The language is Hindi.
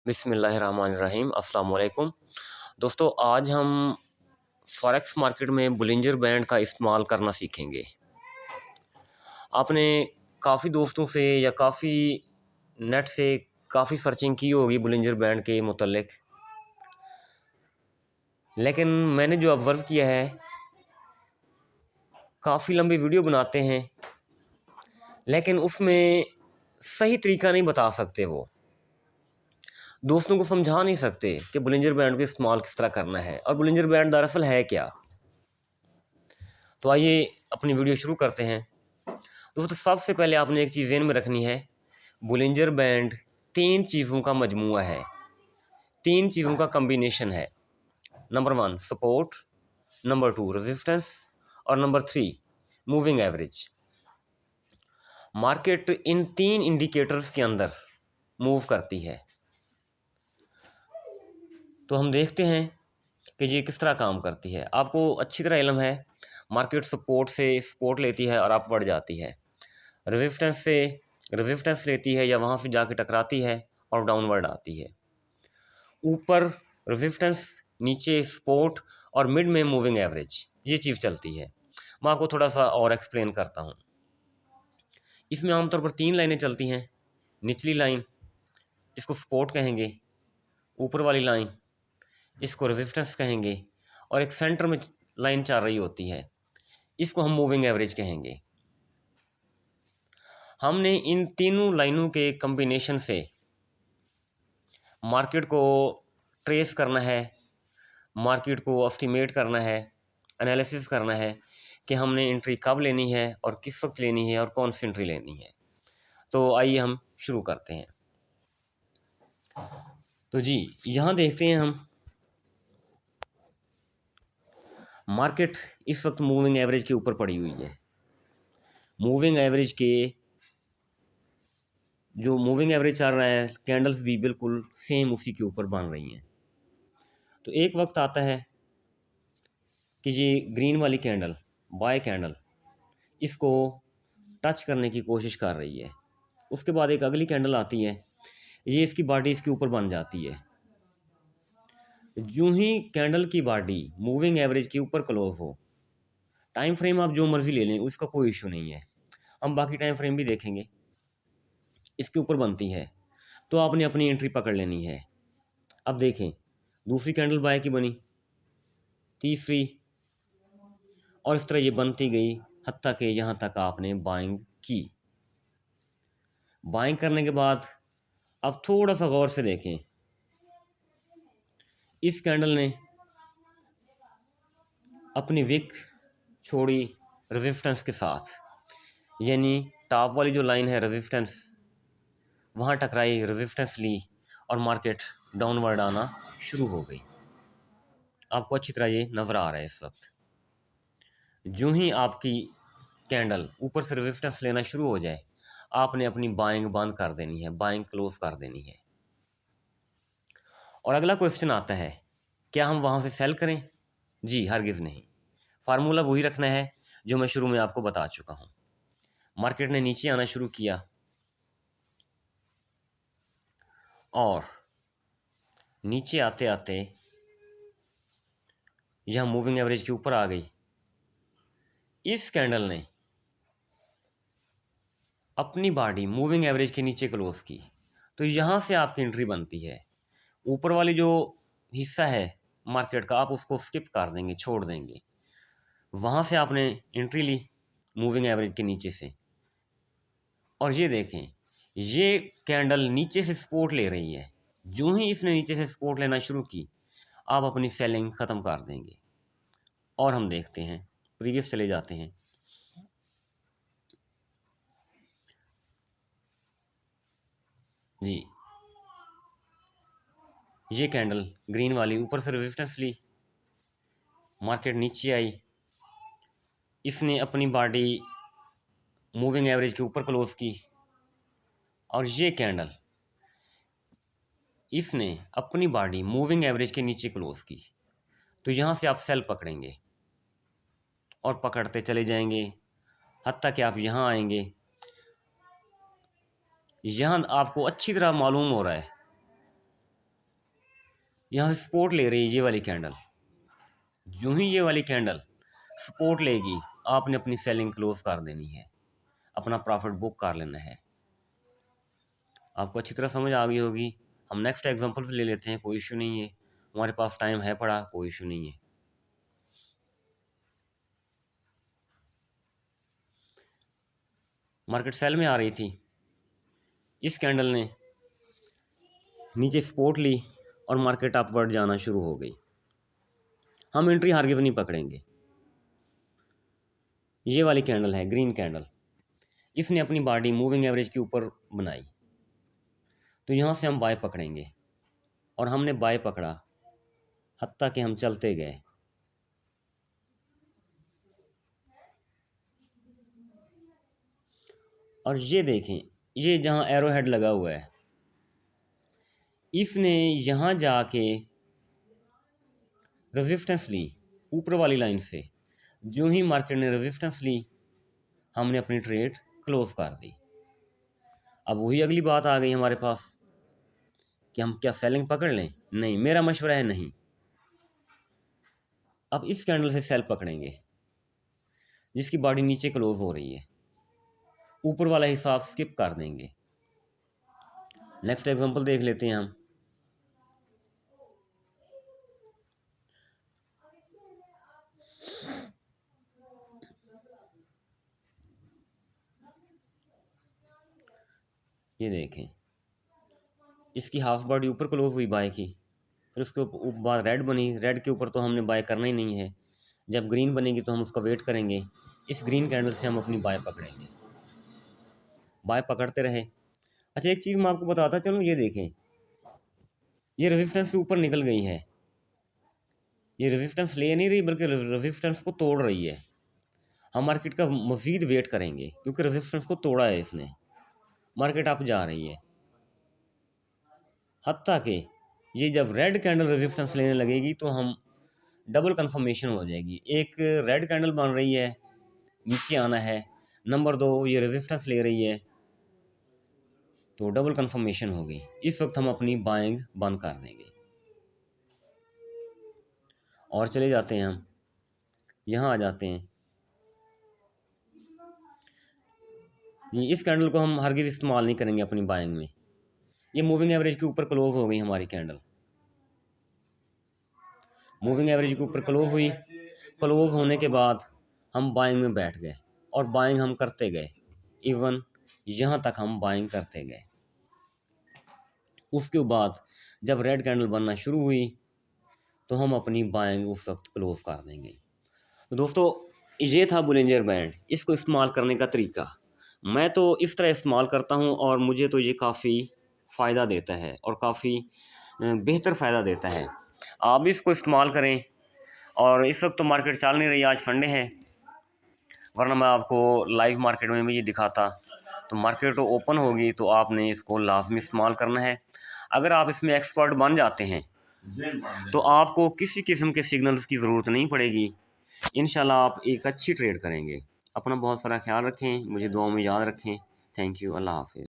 बिस्मिल्लाहिर्रहमानिर्रहीम अस्सलाम वालेकुम। दोस्तों, आज हम फॉरेक्स मार्केट में बुलिंजर बैंड का इस्तेमाल करना सीखेंगे। आपने काफ़ी दोस्तों से या काफ़ी नेट से काफ़ी सर्चिंग की होगी बुलिंजर बैंड के मुतल्लिक, लेकिन मैंने जो ऑब्ज़र्व किया है, काफ़ी लंबी वीडियो बनाते हैं लेकिन उसमें सही तरीका नहीं बता सकते। वो दोस्तों को समझा नहीं सकते कि बुलिंजर बैंड का इस्तेमाल किस तरह करना है और बुलिंजर बैंड दरअसल है क्या। तो आइए अपनी वीडियो शुरू करते हैं। दोस्तों, सबसे पहले आपने एक चीज़ ज़हन में रखनी है, बुलिंजर बैंड 3 चीज़ों का मजमूआ है, 3 चीज़ों का कम्बिनेशन है। नंबर 1 सपोर्ट, नंबर 2 रेजिस्टेंस और number 3 moving average. Market in 3 indicators के अंदर मूव करती है। तो हम देखते हैं कि ये किस तरह काम करती है। आपको अच्छी तरह इल्म है, मार्केट सपोर्ट से सपोर्ट लेती है और अपवर्ड जाती है, रेजिस्टेंस से रेजिस्टेंस लेती है या वहाँ से जाके टकराती है और डाउनवर्ड आती है। ऊपर रेजिस्टेंस, नीचे सपोर्ट और मिड में मूविंग एवरेज, ये चीज़ चलती है। मैं आपको थोड़ा सा और एक्सप्लेन करता हूँ। इसमें आमतौर पर 3 लाइनें चलती हैं। निचली लाइन, इसको सपोर्ट कहेंगे, ऊपर वाली लाइन, इसको रेजिस्टेंस कहेंगे और एक सेंटर में लाइन चल रही होती है, इसको हम मूविंग एवरेज कहेंगे। हमने इन तीनों लाइनों के कम्बिनेशन से मार्केट को ट्रेस करना है, मार्केट को एस्टिमेट करना है, एनालिसिस करना है कि हमने एंट्री कब लेनी है और किस वक्त लेनी है और कौन सी एंट्री लेनी है। तो आइए हम शुरू करते हैं। तो जी, यहाँ देखते हैं हम, मार्केट इस वक्त मूविंग एवरेज के ऊपर पड़ी हुई है। मूविंग एवरेज के जो मूविंग एवरेज चल रहा है, कैंडल्स भी बिल्कुल सेम उसी के ऊपर बन रही हैं। तो एक वक्त आता है कि ये ग्रीन वाली कैंडल, बाय कैंडल, इसको टच करने की कोशिश कर रही है। उसके बाद एक अगली कैंडल आती है, ये इसकी बॉडी इसके ऊपर बन जाती है। यूं ही कैंडल की बॉडी मूविंग एवरेज के ऊपर क्लोज हो, टाइम फ्रेम आप जो मर्जी ले लें, उसका कोई इशू नहीं है, हम बाकी टाइम फ्रेम भी देखेंगे, इसके ऊपर बनती है तो आपने अपनी एंट्री पकड़ लेनी है। अब देखें, दूसरी कैंडल बाय की बनी, तीसरी, और इस तरह ये बनती गई हत्ता कि यहाँ तक आपने बाइंग की। बाइंग करने के बाद अब थोड़ा सा गौर से देखें, इस कैंडल ने अपनी विक छोड़ी रेजिस्टेंस के साथ, यानी टॉप वाली जो लाइन है रेजिस्टेंस, वहाँ टकराई, रेजिस्टेंस ली और मार्केट डाउनवर्ड आना शुरू हो गई। आपको अच्छी तरह ये नज़र आ रहा है इस वक्त। जो ही आपकी कैंडल ऊपर से रेजिस्टेंस लेना शुरू हो जाए, आपने अपनी बाइंग बंद कर देनी है, बाइंग क्लोज कर देनी है। और अगला क्वेश्चन आता है, क्या हम वहाँ से सेल करें? जी हरगिज़ नहीं। फार्मूला वही रखना है जो मैं शुरू में आपको बता चुका हूँ। मार्केट ने नीचे आना शुरू किया और नीचे आते आते यह मूविंग एवरेज के ऊपर आ गई। इस कैंडल ने अपनी बॉडी मूविंग एवरेज के नीचे क्लोज की, तो यहाँ से आपकी एंट्री बनती है। ऊपर वाली जो हिस्सा है मार्केट का, आप उसको स्किप कर देंगे, छोड़ देंगे। वहाँ से आपने एंट्री ली मूविंग एवरेज के नीचे से, और ये देखें, ये कैंडल नीचे से सपोर्ट ले रही है। जो ही इसने नीचे से सपोर्ट लेना शुरू की, आप अपनी सेलिंग ख़त्म कर देंगे। और हम देखते हैं, प्रीवियस चले जाते हैं। जी, ये कैंडल ग्रीन वाली ऊपर से रेजिस्टेंस ली, मार्केट नीचे आई, इसने अपनी बॉडी मूविंग एवरेज के ऊपर क्लोज की, और ये कैंडल इसने अपनी बॉडी मूविंग एवरेज के नीचे क्लोज की। तो यहाँ से आप सेल पकड़ेंगे और पकड़ते चले जाएंगे हत्ता कि आप यहाँ आएंगे। यहाँ आपको अच्छी तरह मालूम हो रहा है यहाँ से सपोर्ट ले रही है ये वाली कैंडल। जो ही ये वाली कैंडल सपोर्ट लेगी, आपने अपनी सेलिंग क्लोज कर देनी है, अपना प्रॉफिट बुक कर लेना है। आपको अच्छी तरह समझ आ गई होगी। हम नेक्स्ट एग्जांपल ले लेते हैं, कोई इशू नहीं है, हमारे पास टाइम है पड़ा, कोई इशू नहीं है। मार्केट सेल में आ रही थी, इस कैंडल ने नीचे सपोर्ट ली और मार्केट अपवर्ड जाना शुरू हो गई। हम एंट्री हारगिव नहीं पकड़ेंगे। ये वाली कैंडल है ग्रीन कैंडल, इसने अपनी बॉडी मूविंग एवरेज के ऊपर बनाई, तो यहाँ से हम बाय पकड़ेंगे। और हमने बाय पकड़ा, हत्ता कि हम चलते गए। और ये देखें, ये जहाँ एरो हेड लगा हुआ है, इसने यहाँ जाके रेजिस्टेंस ली ऊपर वाली लाइन से। जो ही मार्केट ने रेजिस्टेंस ली, हमने अपनी ट्रेड क्लोज कर दी। अब वही अगली बात आ गई हमारे पास कि हम क्या सेलिंग पकड़ लें? नहीं, मेरा मशवरा है नहीं। अब इस कैंडल से सेल पकड़ेंगे जिसकी बॉडी नीचे क्लोज हो रही है, ऊपर वाला हिसाब स्किप कर देंगे। नेक्स्ट एग्जांपल देख लेते हैं हम। ये देखें, इसकी हाफ बॉडी ऊपर क्लोज हुई बाय की, फिर उसके बाद रेड बनी। रेड के ऊपर तो हमने बाय करना ही नहीं है, जब ग्रीन बनेगी तो हम उसका वेट करेंगे। इस ग्रीन कैंडल से हम अपनी बाय पकड़ेंगे, बाय पकड़ते रहे। अच्छा, एक चीज़ मैं आपको बताता चलूँ, ये देखें, ये रेजिस्टेंस से ऊपर निकल गई है। ये रेजिस्टेंस ले नहीं रही बल्कि रेजिस्टेंस को तोड़ रही है। हम मार्केट का मज़ीद वेट करेंगे क्योंकि रेजिस्टेंस को तोड़ा है इसने, मार्केट अप जा रही है। हत्ता कि ये जब रेड कैंडल रेजिस्टेंस लेने लगेगी तो हम डबल कंफर्मेशन हो जाएगी। एक रेड कैंडल बन रही है, नीचे आना है, नंबर 2 ये रेजिस्टेंस ले रही है, तो डबल कंफर्मेशन हो गई। इस वक्त हम अपनी बाइंग बंद कर देंगे और चले जाते हैं। हम यहाँ आ जाते हैं जी, इस कैंडल को हम हरगिज़ इस्तेमाल नहीं करेंगे अपनी बाइंग में। ये मूविंग एवरेज के ऊपर क्लोज हो गई हमारी कैंडल, मूविंग एवरेज के ऊपर क्लोज हुई। क्लोज होने के बाद हम बाइंग में बैठ गए और बाइंग हम करते गए, इवन यहाँ तक हम बाइंग करते गए। उसके बाद जब रेड कैंडल बनना शुरू हुई तो हम अपनी बाइंग उस वक्त क्लोज कर देंगे। तो दोस्तों, ये था बोलिंजर बैंड। इसको इस्तेमाल करने का तरीका मैं तो इस तरह इस्तेमाल करता हूँ और मुझे तो ये काफ़ी फ़ायदा देता है और काफ़ी बेहतर फ़ायदा देता है। आप भी इसको इस्तेमाल करें। और इस वक्त तो मार्केट चल नहीं रही, आज संडे है, वरना मैं आपको लाइव मार्केट में भी ये दिखाता। तो मार्केट ओपन होगी तो आपने इसको लाजमी इस्तेमाल करना है। अगर आप इसमें एक्सपर्ट बन जाते हैं तो आपको किसी किस्म के सिग्नल्स की ज़रूरत नहीं पड़ेगी। इंशाल्लाह आप एक अच्छी ट्रेड करेंगे। अपना बहुत सारा ख्याल रखें, मुझे दुआ में याद रखें। थैंक यू, अल्लाह हाफ़िज़।